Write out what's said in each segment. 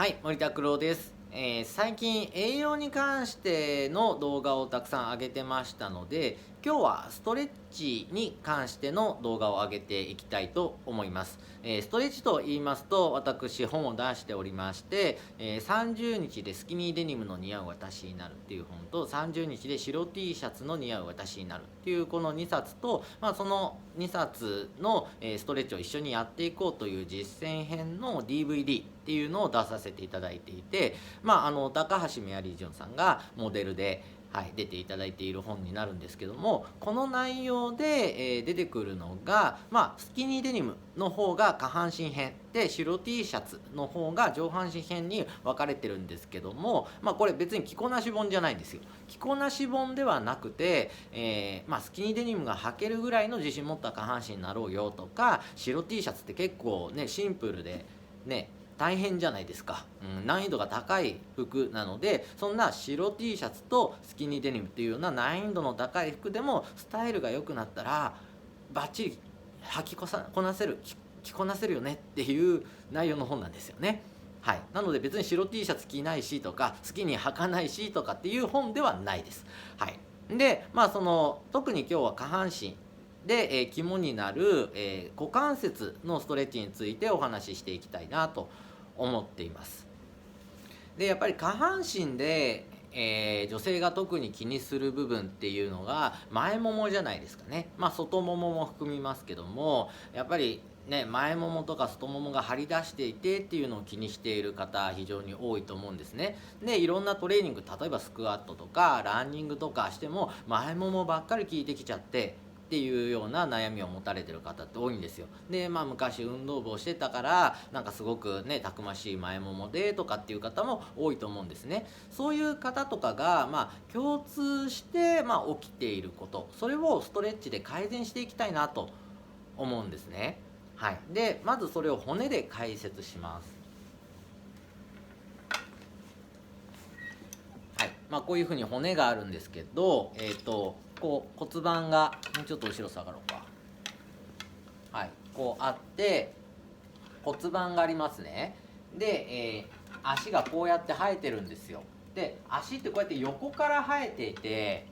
はい、森田九郎です。最近栄養に関しての動画をたくさん上げてましたので、今日はストレッチに関しての動画を上げていきたいと思います。ストレッチと言いますと、私本を出しておりまして、30日でスキニーデニムの似合う私になるっていう本と、30日で白 T シャツの似合う私になるっていうこの2冊と、その2冊のストレッチを一緒にやっていこうという実践編の DVD っていうのを出させていただいていて、高橋メアリージュンさんがモデルで、出ていただいている本になるんですけども、この内容で、出てくるのが、スキニーデニムの方が下半身編で、白 T シャツの方が上半身編に分かれてるんですけども、これ別に着こなし本じゃないんですよ。着こなし本ではなくて、スキニーデニムが履けるぐらいの自信持った下半身になろうよとか、白 T シャツって結構ねシンプルでね大変じゃないですか、難易度が高い服なので、そんな白 T シャツとスキニーデニムっていうような難易度の高い服でもスタイルが良くなったらバッチリ履きこなせる着こなせるよねっていう内容の本なんですよね。はい、なので別に白 T シャツ着ないしとかスキニー履かないしとかっていう本ではないです。はい、で特に今日は下半身で、肝になる、股関節のストレッチについてお話ししていきたいなと思っています。でやっぱり下半身で、女性が特に気にする部分っていうのが前ももじゃないですかね。外ももも含みますけども、やっぱりね前ももとか外ももが張り出していてっていうのを気にしている方非常に多いと思うんですね。でいろんなトレーニング、例えばスクワットとかランニングとかしても前ももばっかり効いてきちゃってっていうような悩みを持たれてる方って多いんですよ。で昔運動部をしてたからなんかすごくねたくましい前ももでとかっていう方も多いと思うんですね。そういう方とかが共通して起きていること、それをストレッチで改善していきたいなと思うんですね。はい、でまずそれを骨で解説します。はい、こういうふうに骨があるんですけど、こう骨盤がもうちょっと後ろ下がろうか。はい、こうあって骨盤がありますね。で、足がこうやって生えてるんですよ。で足ってこうやって横から生えていて、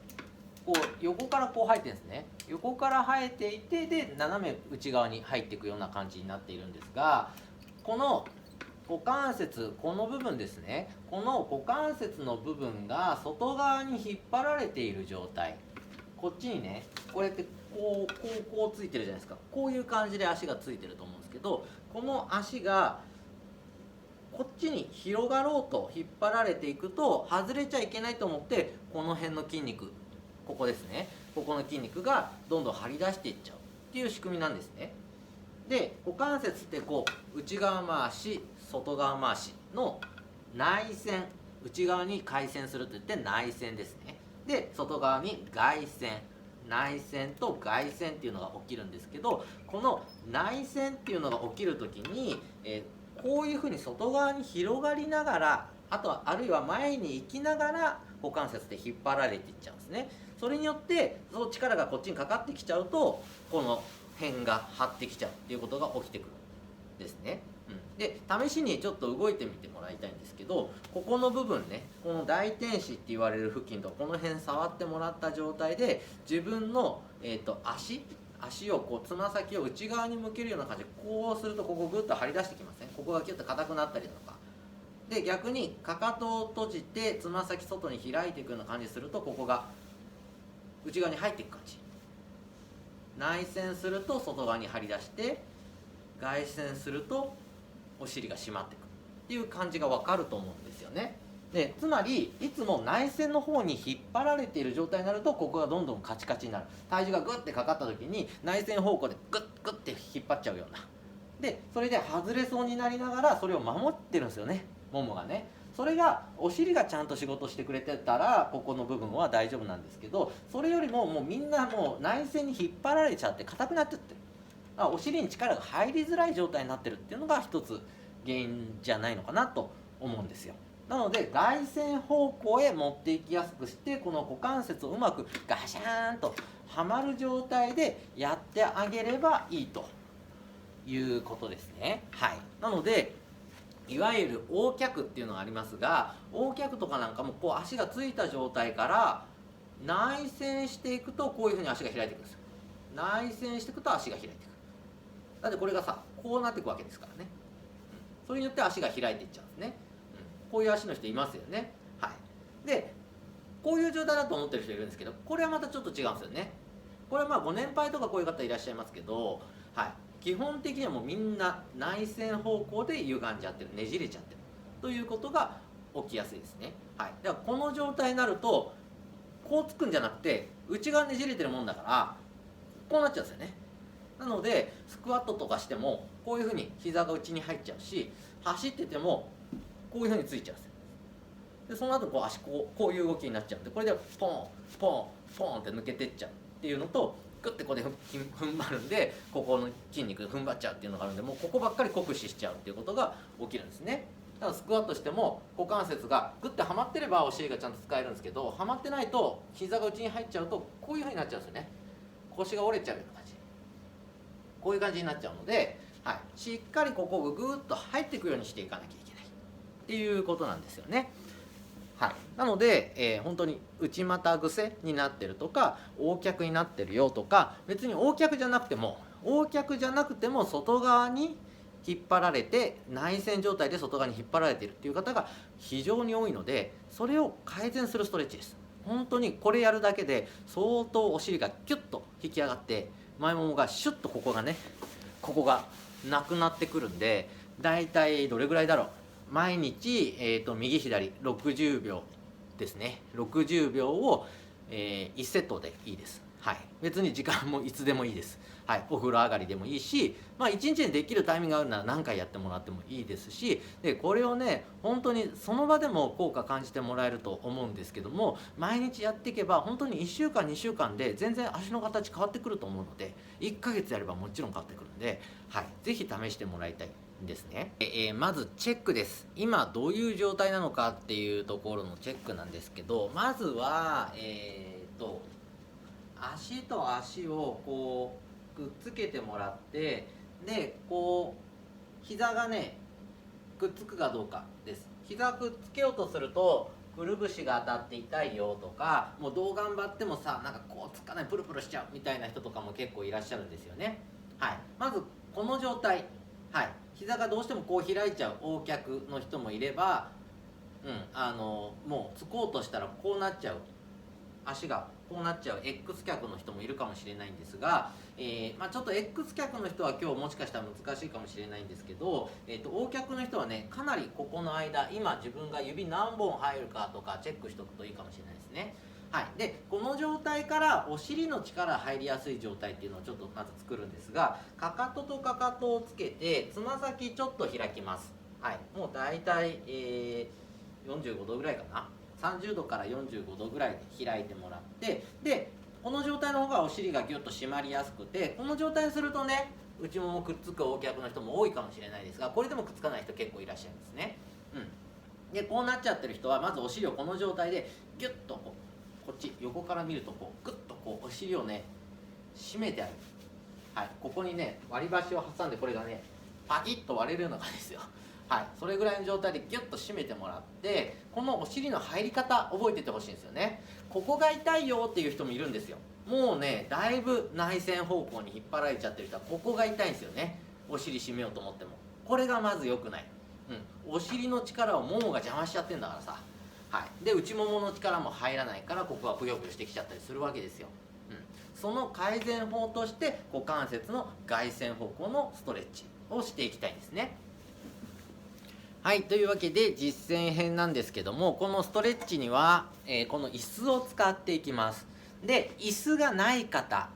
こう横からこう生えてるんですね。横から生えていて、で斜め内側に入っていくような感じになっているんですが、この股関節、この部分ですね、この股関節の部分が外側に引っ張られている状態、こっちにねこうやってこうついてるじゃないですか。こういう感じで足がついてると思うんですけど、この足がこっちに広がろうと引っ張られていくと外れちゃいけないと思って、この辺の筋肉、ここですね、ここの筋肉がどんどん張り出していっちゃうっていう仕組みなんですね。で股関節ってこう内側回し外側回しの内旋、内側に回旋するといって内旋ですね。で外側に外旋、内旋と外旋っていうのが起きるんですけど、この内旋っていうのが起きる時に、こういうふうに外側に広がりながら、あるいは前に行きながら股関節で引っ張られていっちゃうんですね。それによってその力がこっちにかかってきちゃうと、この辺が張ってきちゃうっていうことが起きてくるんですね。で試しにちょっと動いてみてもらいたいんですけど、ここの部分ね、この大天使って言われる付近とこの辺触ってもらった状態で、自分の、足をこうつま先を内側に向けるような感じで、こうするとここグッと張り出してきますね。ここがキュッと硬くなったりとかで、逆にかかとを閉じてつま先外に開いていくような感じすると、ここが内側に入っていく感じ。内旋すると外側に張り出して、外旋するとお尻が締まっていくっていう感じが分かると思うんですよね。でつまりいつも内旋の方に引っ張られている状態になると、ここがどんどんカチカチになる。体重がグッてかかった時に内旋方向でグッグッて引っ張っちゃうような。でそれで外れそうになりながらそれを守ってるんですよね、ももがね。それがお尻がちゃんと仕事してくれてたらここの部分は大丈夫なんですけど、それよりももうみんなもう内旋に引っ張られちゃって硬くなっちゃってる、お尻に力が入りづらい状態になってるっていうのが一つ原因じゃないのかなと思うんですよ。なので外旋方向へ持っていきやすくして、この股関節をうまくガシャーンとはまる状態でやってあげればいいということですね。はい、なのでいわゆる O 脚っていうのがありますが、 O 脚とかなんかもこう足がついた状態から内旋していくとこういうふうに足が開いていくんですよ。内旋していくと足が開いていく。だってこれがさこうなっていくわけですからね、それによって足が開いていっちゃうんですね、こういう足の人いますよね。はい、でこういう状態だと思ってる人いるんですけど、これはまたちょっと違うんですよね。これはまあご年配とかこういう方いらっしゃいますけど、はい、基本的にはもうみんな内旋方向で歪んじゃってる、ねじれちゃってるということが起きやすいですね。はい、だからこの状態になるとこうつくんじゃなくて内側ねじれてるもんだからこうなっちゃうんですよね。なのでスクワットとかしてもこういうふうに膝が内に入っちゃうし、走っててもこういうふうについちゃうんですよ。でその後こう足こういう動きになっちゃうんで、これでポンポンポンって抜けてっちゃうっていうのと、グッてここで踏ん張るんでここの筋肉踏ん張っちゃうっていうのがあるんで、もうここばっかり酷使しちゃうっていうことが起きるんですね。だからスクワットしても股関節がグッてはまってればお尻がちゃんと使えるんですけど、はまってないと膝が内に入っちゃうとこういうふうになっちゃうんですよね。腰が折れちゃうような感じ、こういう感じになっちゃうので、はい、しっかりここをグーッと入っていくようにしていかなきゃいけないっていうことなんですよね。はい、なので、本当に内股癖になってるとか O 脚になってるよとか、別に O 脚じゃなくても外側に引っ張られて内旋状態で外側に引っ張られているっていう方が非常に多いので、それを改善するストレッチです。本当にこれやるだけで相当お尻がキュッと引き上がって前ももがシュッとここがなくなってくるんで、だいたいどれぐらいだろう、毎日、右左60秒ですね。60秒を、1セットでいいです。はい、別に時間もいつでもいいです。はい、お風呂上がりでもいいし、1日にできるタイミングがあるなら何回やってもらってもいいですし、でこれをね本当にその場でも効果感じてもらえると思うんですけども、毎日やっていけば本当に1週間2週間で全然足の形変わってくると思うので、1ヶ月やればもちろん変わってくるんで、はい、ぜひ試してもらいたいですね。まずチェックです。今どういう状態なのかっていうところのチェックなんですけど、まずは足と足をこうくっつけてもらって、でこう膝がねくっつくかどうかです。膝くっつけようとするとくるぶしが当たって痛いよとか、もうどう頑張ってもさなんかこうつかない、プルプルしちゃうみたいな人とかも結構いらっしゃるんですよね。はい、まずこの状態、はい、膝がどうしてもこう開いちゃう O 脚の人もいれば、もうつこうとしたらこうなっちゃう、足がこうなっちゃう X 脚の人もいるかもしれないんですが、ちょっと X 脚の人は今日もしかしたら難しいかもしれないんですけど、O 脚の人はねかなりここの間、今自分が指何本入るかとかチェックしておくといいかもしれないですね。はい、でこの状態からお尻の力入りやすい状態っていうのをちょっとまず作るんですが、かかととかかとをつけてつま先ちょっと開きます。はい、もう大体、45度ぐらいかな、30度から45度ぐらいで開いてもらって、でこの状態の方がお尻がギュッと締まりやすくて、この状態にするとね内ももくっつく O 脚の人も多いかもしれないですが、これでもくっつかない人結構いらっしゃいますね。でこうなっちゃってる人はまずお尻をこの状態でギュッとこっち横から見るとこうグッとこうお尻をね締めてあげる。はい、ここにね割り箸を挟んで、これがねパキッと割れるような感じですよ。はい、それぐらいの状態でギュッと締めてもらって、このお尻の入り方覚えててほしいんですよね。ここが痛いよっていう人もいるんですよ。もうねだいぶ内旋方向に引っ張られちゃってる人はここが痛いんですよね。お尻締めようと思ってもこれがまず良くない。お尻の力をももが邪魔しちゃってんだからさ、はい、で内ももの力も入らないからここがブヨブヨしてきちゃったりするわけですよ。その改善法として股関節の外旋方向のストレッチをしていきたいんですね。はい、というわけで実践編なんですけども、このストレッチには、この椅子を使っていきます。で椅子がない方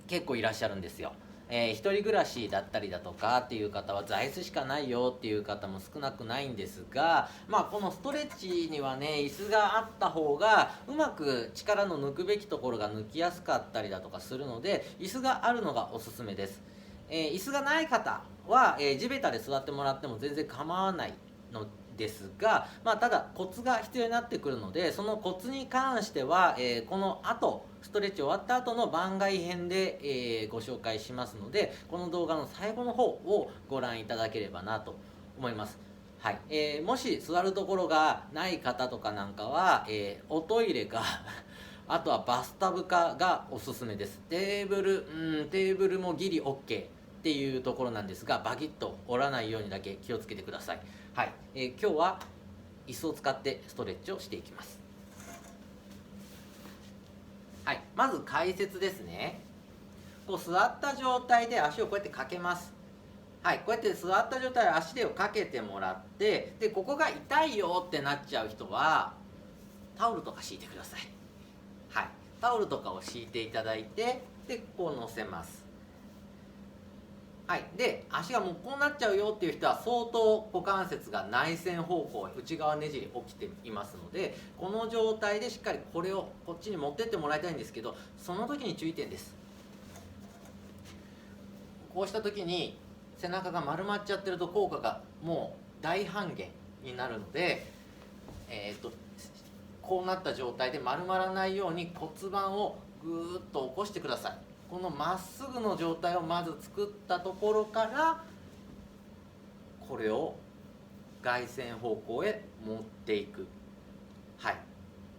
結構いらっしゃるんですよ。一人暮らしだったりだとかっていう方は座椅子しかないよっていう方も少なくないんですが、このストレッチにはね椅子があった方がうまく力の抜くべきところが抜きやすかったりだとかするので、椅子があるのがおすすめです。椅子がない方は、地べたで座ってもらっても全然構わないのですが、ただコツが必要になってくるので、そのコツに関しては、この後ストレッチ終わった後の番外編で、ご紹介しますので、この動画の最後の方をご覧いただければなと思います。はい、もし座るところがない方とかなんかは、おトイレかあとはバスタブかがおすすめです。テーブルもギリ OK っていうところなんですが、バキッと折らないようにだけ気をつけてください。はい、今日は椅子を使ってストレッチをしていきます。はい、まず解説ですね。こう座った状態で足をこうやってかけます。はい、こうやって座った状態で足をかけてもらって、でここが痛いよってなっちゃう人はタオルとか敷いてください。はい、タオルとかを敷いていただいて、でこう乗せます。はい、で足がもうこうなっちゃうよっていう人は相当股関節が内旋方向へ内側ねじり起きていますので、この状態でしっかりこれをこっちに持ってってもらいたいんですけど、その時に注意点です。こうした時に背中が丸まっちゃってると効果がもう大半減になるので、こうなった状態で丸まらないように骨盤をぐーっと起こしてください。このまっすぐの状態をまず作ったところから、これを外旋方向へ持っていく。はい、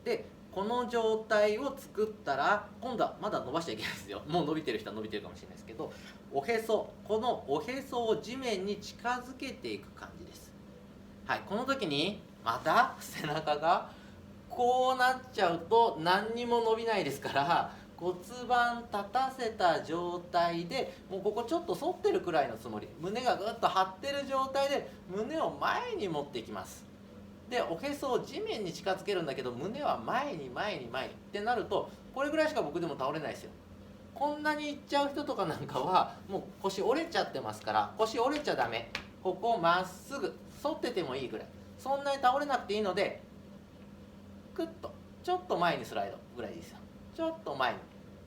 でこの状態を作ったら、今度はまだ伸ばしちゃいけないですよ。もう伸びてる人は伸びてるかもしれないですけど、おへそ、このおへそを地面に近づけていく感じです。はい、この時にまた背中がこうなっちゃうと何にも伸びないですから、骨盤立たせた状態で、もうここちょっと反ってるくらいのつもり、胸がぐっと張ってる状態で胸を前に持っていきます。でおへそを地面に近づけるんだけど、胸は前に前に前にってなると、これぐらいしか僕でも倒れないですよ。こんなにいっちゃう人とかなんかはもう腰折れちゃってますから、腰折れちゃダメ。ここまっすぐ反っててもいいぐらい、そんなに倒れなくていいので、クッとちょっと前にスライドぐらいですよ。ちょっと前に、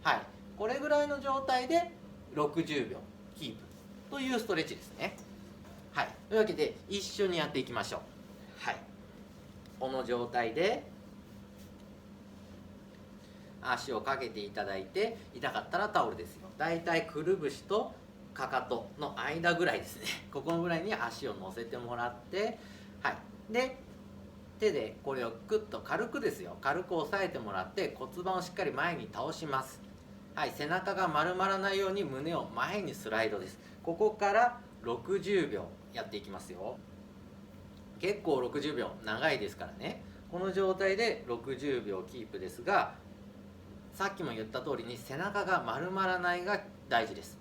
はい、これぐらいの状態で60秒キープというストレッチですね。はい、というわけで一緒にやっていきましょう。はい、この状態で足をかけていただいて、痛かったらタオルですよ。だいたいくるぶしとかかとの間ぐらいですね。ここぐらいに足を乗せてもらって、はい、で手でこれをクッと軽くですよ、軽く押さえてもらって骨盤をしっかり前に倒します。はい、背中が丸まらないように胸を前にスライドです。ここから60秒やっていきますよ。結構60秒長いですからね。この状態で60秒キープですが、さっきも言った通りに背中が丸まらないが大事です。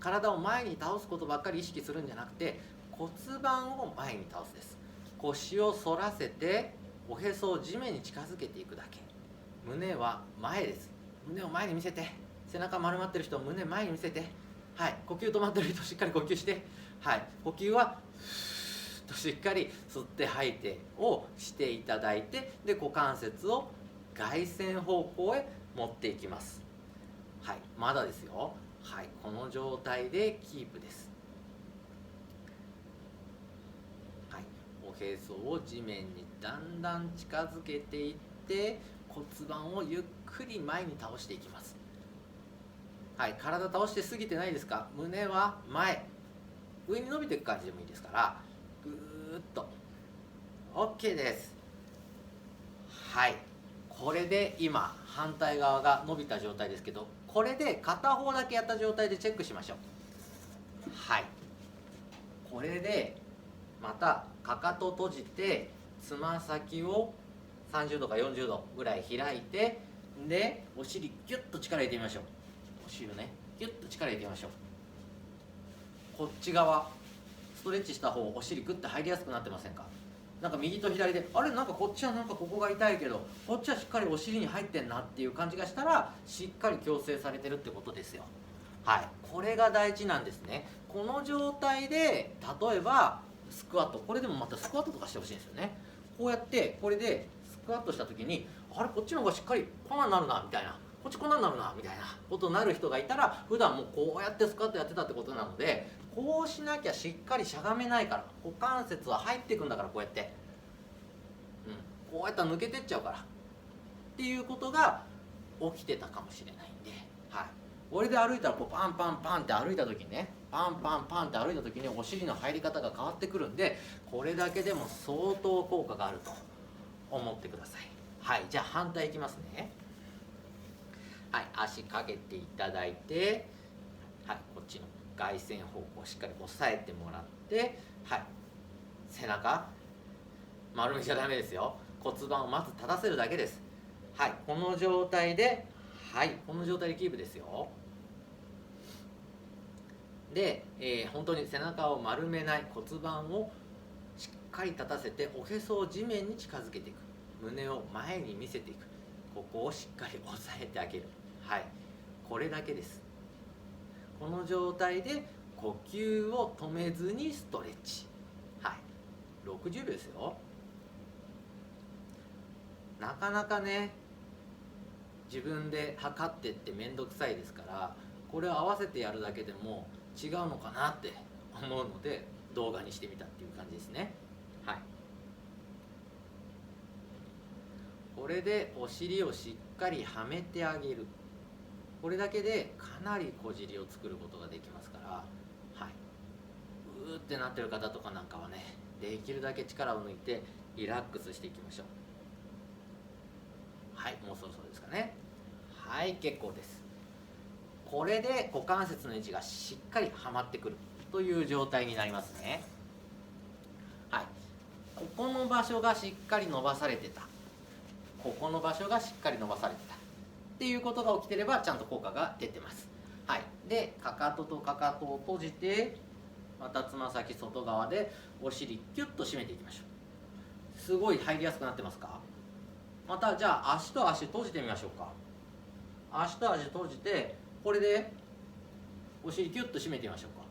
体を前に倒すことばっかり意識するんじゃなくて、骨盤を前に倒すです。腰を反らせておへそを地面に近づけていくだけ。胸は前です。胸を前に見せて、背中丸まってる人胸前に見せて、はい、呼吸止まってる人しっかり呼吸して、はい、呼吸はとしっかり吸って吐いてをしていただいて、で股関節を外旋方向へ持っていきます。はい、まだですよ。はい、この状態でキープです。はい、おへそを地面にだんだん近づけていって、骨盤をゆっくり前に倒していきます。はい、体倒して過ぎてないですか？胸は前、上に伸びていく感じでもいいですから、ぐーっと OK です。はい、これで今反対側が伸びた状態ですけど、これで片方だけやった状態でチェックしましょう。はい、これでまたかかと閉じて、つま先を30度か40度ぐらい開いて、でお尻ギュッと力入れてみましょう。お尻をねギュッと力入れてみましょう。こっち側ストレッチした方、お尻グッと入りやすくなってませんか？なんか右と左で、あれなんかこっちはなんかここが痛いけど、こっちはしっかりお尻に入ってんなっていう感じがしたら、しっかり矯正されてるってことですよ。はい、これが大事なんですね。この状態で例えばスクワット、これでもまたスクワットとかしてほしいんですよね。こうやってこれでスクワットした時に、あれこっちの方がしっかりこんなんなるなみたいな、こっちこんなんなるなみたいなことになる人がいたら、普段もこうやってスクワットやってたってことなので、こうしなきゃしっかりしゃがめないから、股関節は入っていくんだから、こうやって、こうやったら抜けてっちゃうからっていうことが起きてたかもしれないんで、はい、俺で歩いたらこうパンパンパンって歩いた時にね、パンパンパンって歩いた時にお尻の入り方が変わってくるんで、これだけでも相当効果があると思ってください。はい、じゃあ反対いきますね。はい、足かけていただいて、はい、こっちの外旋方向しっかり押さえてもらって、はい、背中丸めちゃダメですよ。骨盤をまず立たせるだけです。はい、この状態で、はい、この状態でキープですよ。で、本当に背中を丸めない、骨盤をしっかり立たせておへそを地面に近づけていく、胸を前に見せていく、ここをしっかり押さえてあげる。はい、これだけです。この状態で呼吸を止めずにストレッチ。はい、60秒ですよ。なかなかね、自分で測ってって面倒くさいですから、これを合わせてやるだけでも違うのかなって思うので動画にしてみたっていう感じですね。はい、これでお尻をしっかりはめてあげる。これだけでかなり小尻を作ることができますから、はい、うーってなってる方とかなんかはね、できるだけ力を抜いてリラックスしていきましょう。はい、もうそろそろですかね。はい、結構です。これで股関節の位置がしっかりはまってくるという状態になりますね。はい、ここの場所がしっかり伸ばされてた、ここの場所がしっかり伸ばされてたっていうことが起きてればちゃんと効果が出てます。はい、でかかととかかとを閉じて、またつま先外側でお尻キュッと締めていきましょう。すごい入りやすくなってますか？またじゃあ足と足閉じてみましょうか。足と足閉じて、これでお尻キュッと締めてみましょうか。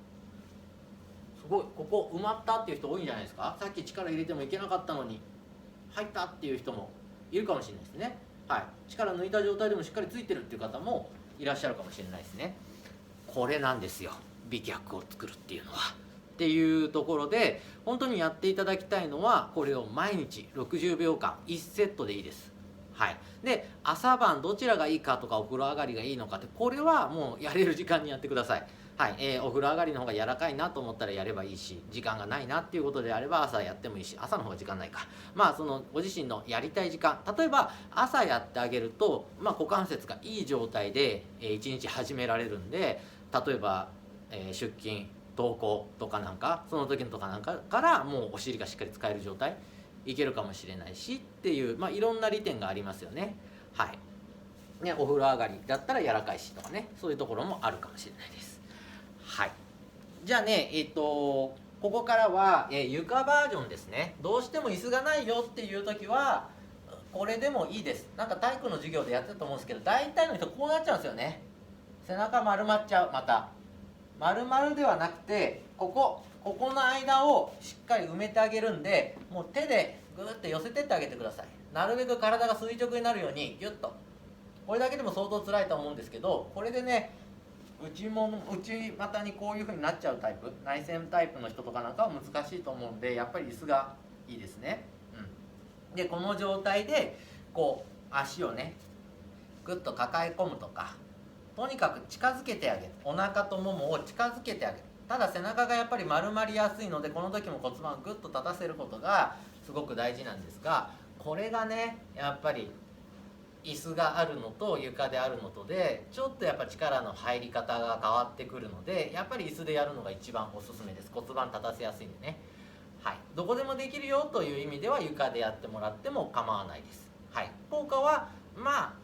すごい、ここ埋まったっていう人多いんじゃないですか。さっき力入れてもいけなかったのに入ったっていう人もいるかもしれないですね。はい、力抜いた状態でもしっかりついてるっていう方もいらっしゃるかもしれないですね。これなんですよ、美脚を作るっていうのは。っていうところで本当にやっていただきたいのは、これを毎日60秒間1セットでいいです。はい、で朝晩どちらがいいかとかお風呂上がりがいいのかって、これはもうやれる時間にやってください。はい、お風呂上がりの方が柔らかいなと思ったらやればいいし、時間がないなっていうことであれば朝やってもいいし、朝の方が時間ないか、まあそのご自身のやりたい時間、例えば朝やってあげると、股関節がいい状態で一日始められるんで、例えば、出勤登校とかなんか、その時のとかなんかからもうお尻がしっかり使える状態いけるかもしれないしっていう、いろんな利点がありますよね。はいね、お風呂上がりだったら柔らかいしとかね、そういうところもあるかもしれないです。はい、じゃあね、ここからは、床バージョンですね。どうしても椅子がないよっていう時はこれでもいいです。なんか体育の授業でやってたと思うんですけど、大体の人こうなっちゃうんですよね。背中丸まっちゃう。また丸々ではなくて、ここの間をしっかり埋めてあげるんで、もう手でグーッと寄せてってあげてください。なるべく体が垂直になるようにギュッと。これだけでも相当辛いと思うんですけど、これでね、内股にこういう風になっちゃうタイプ、内旋タイプの人とかなんかは難しいと思うんで、やっぱり椅子がいいですね。でこの状態でこう足をねグッと抱え込むとか、とにかく近づけてあげる。お腹とももを近づけてあげる。ただ背中がやっぱり丸まりやすいので、この時も骨盤をグッと立たせることがすごく大事なんですが、これがねやっぱり椅子があるのと床であるのとでちょっとやっぱ力の入り方が変わってくるので、やっぱり椅子でやるのが一番おすすめです。骨盤立たせやすいんでね。はい、どこでもできるよという意味では床でやってもらっても構わないです。はい、効果は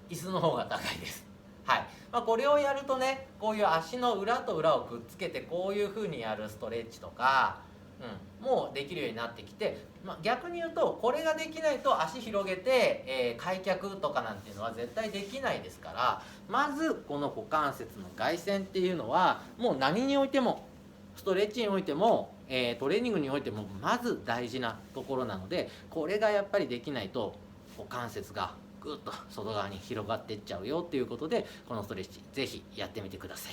椅子の方が高いです。はい、これをやるとね、こういう足の裏と裏をくっつけてこういう風にやるストレッチとか、もうできるようになってきて、逆に言うとこれができないと足広げて、開脚とかなんていうのは絶対できないですから、まずこの股関節の外旋っていうのはもう何においても、ストレッチにおいても、トレーニングにおいてもまず大事なところなので、これがやっぱりできないと股関節がぐっと外側に広がっていっちゃうよっていうことで、このストレッチぜひやってみてください。